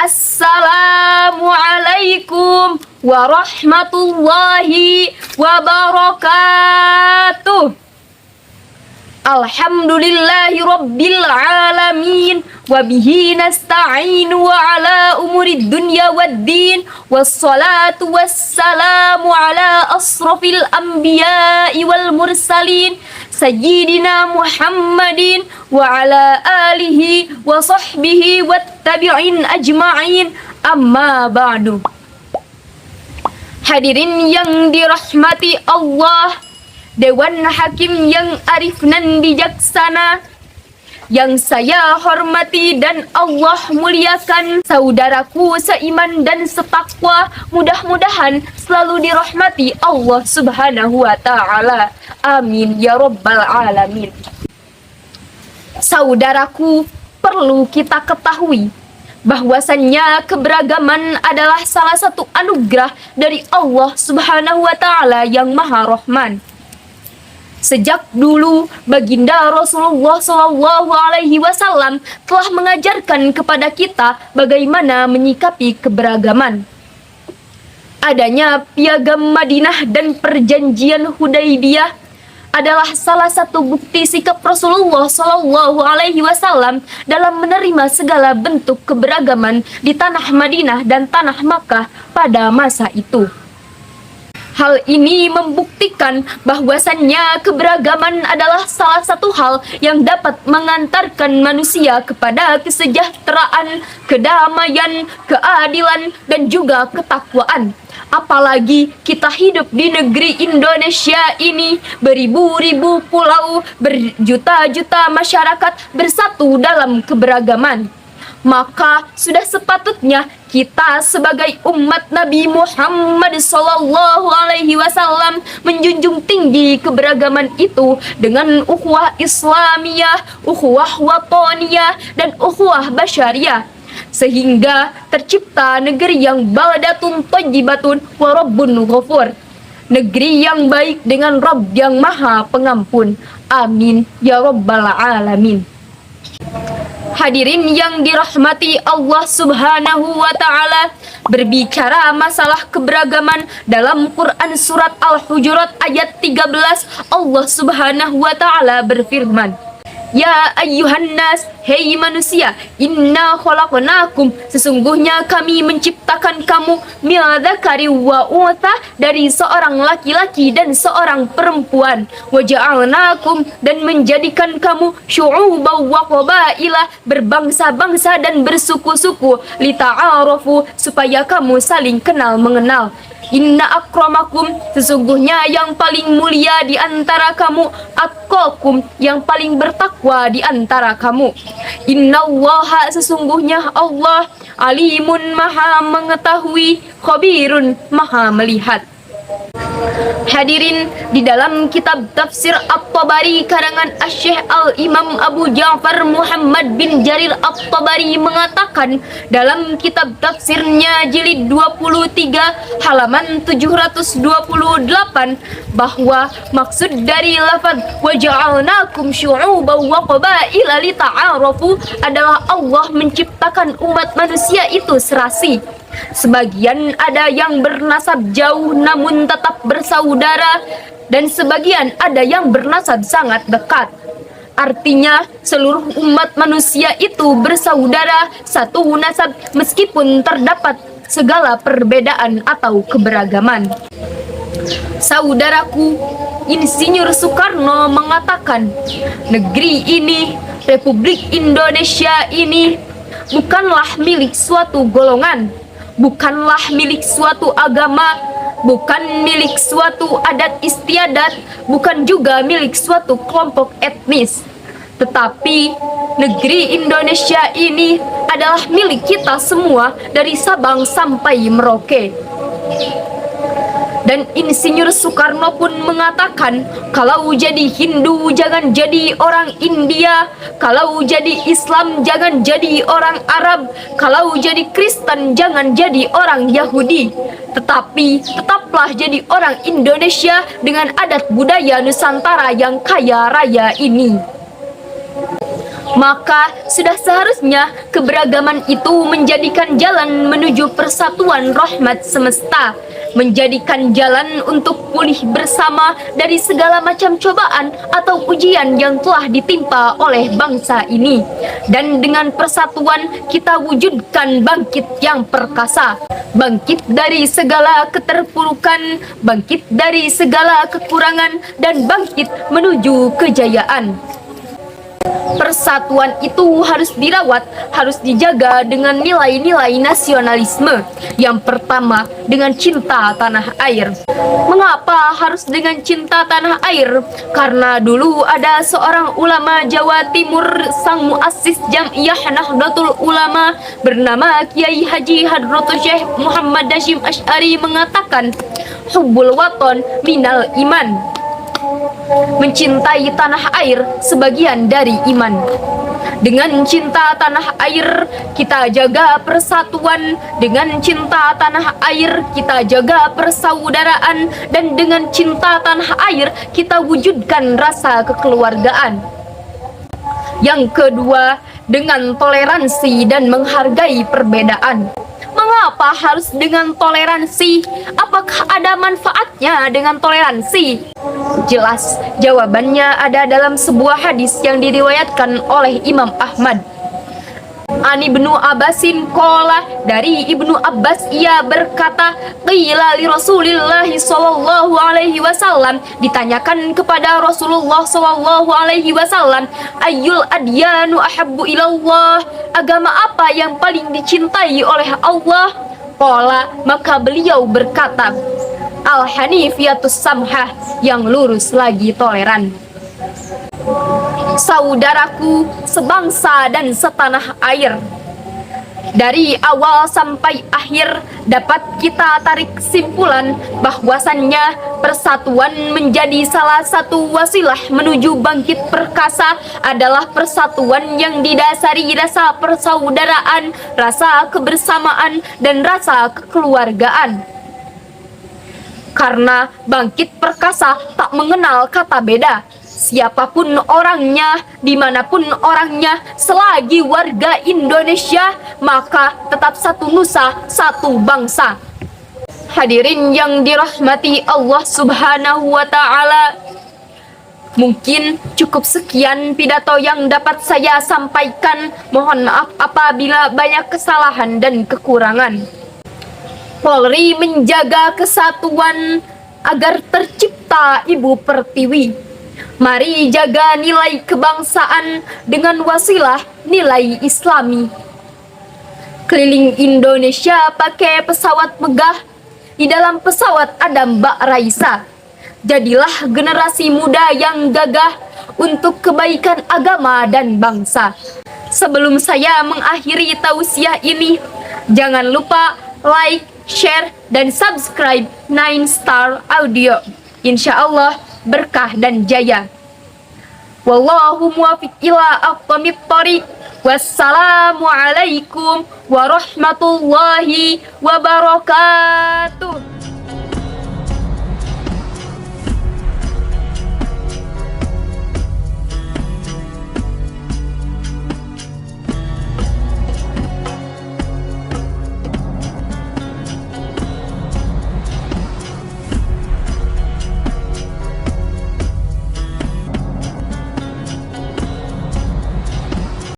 Assalamualaikum warahmatullahi wabarakatuh. Alhamdulillahi rabbil alamin, wabihi nasta'inu wa ala umurid dunya waddin, wassalatu wassalamu ala asrafil anbiya'i wal mursalin, sayyidina Muhammadin wa ala alihi wa sahbihi wattabi'in ajma'in, amma ba'du. Hadirin yang dirahmati Allah, Dewan Hakim yang arif dan bijaksana, yang saya hormati dan Allah muliakan, saudaraku seiman dan setakwa, mudah-mudahan selalu dirahmati Allah Subhanahu wa ta'ala. Amin ya rabbal alamin. Saudaraku, perlu kita ketahui bahwasannya keberagaman adalah salah satu anugerah dari Allah Subhanahu wa ta'ala yang Maha Rahman. Sejak dulu, baginda Rasulullah SAW telah mengajarkan kepada kita bagaimana menyikapi keberagaman. Adanya piagam Madinah dan perjanjian Hudaibiyah adalah salah satu bukti sikap Rasulullah SAW dalam menerima segala bentuk keberagaman di tanah Madinah dan tanah Makkah pada masa itu. Hal ini membuktikan bahwasannya keberagaman adalah salah satu hal yang dapat mengantarkan manusia kepada kesejahteraan, kedamaian, keadilan, dan juga ketakwaan. Apalagi kita hidup di negeri Indonesia ini, beribu-ribu pulau, berjuta-juta masyarakat bersatu dalam keberagaman. Maka sudah sepatutnya kita sebagai umat Nabi Muhammad SAW menjunjung tinggi keberagaman itu dengan ukhuwah Islamiyah, ukhuwah wataniyah, dan ukhuwah basyariyah, sehingga tercipta negeri yang baldatun thayyibatun wa rabbun ghafur, negeri yang baik dengan Rabb yang Maha Pengampun. Amin ya rabbal alamin. Hadirin yang dirahmati Allah Subhanahu wa ta'ala, berbicara masalah keberagaman dalam Quran surat Al-Hujurat ayat 13, Allah Subhanahu wa ta'ala berfirman, Ya ayyuhan nas, hei manusia, inna khalaqnakum, sesungguhnya kami menciptakan kamu min dzakari wa untha, dari seorang laki-laki dan seorang perempuan, wa ja'alnakum, dan menjadikan kamu syu'uban wa qabaila, berbangsa-bangsa dan bersuku-suku, lita'arafu, supaya kamu saling kenal mengenal. Inna akramakum, sesungguhnya yang paling mulia di antara kamu, atqakum, yang paling bertakwa di antara kamu. Innallaha, sesungguhnya Allah, alimun, maha mengetahui, khabirun, maha melihat. Hadirin, di dalam kitab tafsir At-Tabari karangan Asy-Syaikh Al-Imam Abu Ja'far Muhammad bin Jarir At-Tabari mengatakan dalam kitab tafsirnya jilid 23 halaman 728 bahwa maksud dari lafaz wa ja'alnakum syu'uban wa qabaila lita'arafu adalah Allah menciptakan umat manusia itu serasi. Sebagian ada yang bernasab jauh namun tetap bersaudara, dan sebagian ada yang bernasab sangat dekat. Artinya seluruh umat manusia itu bersaudara, satu nasab, meskipun terdapat segala perbedaan atau keberagaman. Saudaraku, Insinyur Soekarno mengatakan, negeri ini, Republik Indonesia ini, bukanlah milik suatu golongan, bukanlah milik suatu agama, bukan milik suatu adat istiadat, bukan juga milik suatu kelompok etnis. Tetapi negeri Indonesia ini adalah milik kita semua dari Sabang sampai Merauke. Dan Insinyur Soekarno pun mengatakan, kalau jadi Hindu jangan jadi orang India, kalau jadi Islam jangan jadi orang Arab, kalau jadi Kristen jangan jadi orang Yahudi, tetapi tetaplah jadi orang Indonesia dengan adat budaya Nusantara yang kaya raya ini. Maka sudah seharusnya keberagaman itu menjadikan jalan menuju persatuan rahmat semesta, menjadikan jalan untuk pulih bersama dari segala macam cobaan atau ujian yang telah ditimpa oleh bangsa ini. Dan dengan persatuan kita wujudkan bangkit yang perkasa, bangkit dari segala keterpurukan, bangkit dari segala kekurangan, dan bangkit menuju kejayaan. Persatuan itu harus dirawat, harus dijaga dengan nilai-nilai nasionalisme. Yang pertama, dengan cinta tanah air. Mengapa harus dengan cinta tanah air? Karena dulu ada seorang ulama Jawa Timur, sang muassis Jam'iyah Nahdlatul Ulama bernama Kiai Haji Hadratus Syekh Muhammad Hasyim Asy'ari mengatakan, hubbul waton minal iman. Mencintai tanah air sebagian dari iman. Dengan cinta tanah air kita jaga persatuan, dengan cinta tanah air kita jaga persaudaraan, dan dengan cinta tanah air kita wujudkan rasa kekeluargaan. Yang kedua, dengan toleransi dan menghargai perbedaan. Mengapa harus dengan toleransi? Apakah ada manfaatnya dengan toleransi? Jelas, jawabannya ada dalam sebuah hadis yang diriwayatkan oleh Imam Ahmad. Ani Ibnu Abbasin qala, dari Ibnu Abbas ia berkata, qila li Rasulillah sallallahu alaihi wasallam, ditanyakan kepada Rasulullah sallallahu alaihi wasallam, ayyul adyanu ahabbu ilallah, agama apa yang paling dicintai oleh Allah? Qala, maka beliau berkata, al-hanifiyatus samhah, yang lurus lagi toleran. Saudaraku sebangsa dan setanah air, dari awal sampai akhir dapat kita tarik kesimpulan bahwasannya persatuan menjadi salah satu wasilah menuju bangkit perkasa adalah persatuan yang didasari rasa persaudaraan, rasa kebersamaan, dan rasa kekeluargaan. Karena bangkit perkasa tak mengenal kata beda. Siapapun orangnya, dimanapun orangnya, selagi warga Indonesia, maka tetap satu nusa, satu bangsa. Hadirin yang dirahmati Allah Subhanahu wa Ta'ala, mungkin cukup sekian pidato yang dapat saya sampaikan. Mohon maaf apabila banyak kesalahan dan kekurangan. Polri menjaga kesatuan agar tercipta Ibu Pertiwi. Mari jaga nilai kebangsaan dengan wasilah nilai Islami. Keliling Indonesia pakai pesawat megah, di dalam pesawat ada Mbak Raisa. Jadilah generasi muda yang gagah untuk kebaikan agama dan bangsa. Sebelum saya mengakhiri tausiah ini, jangan lupa like, share, dan subscribe 9 Star Audio. Insya Allah berkah dan jaya. Wallahu muwaffiq ila aqwamit thoriq. Wassalamualaikum warahmatullahi wabarakatuh.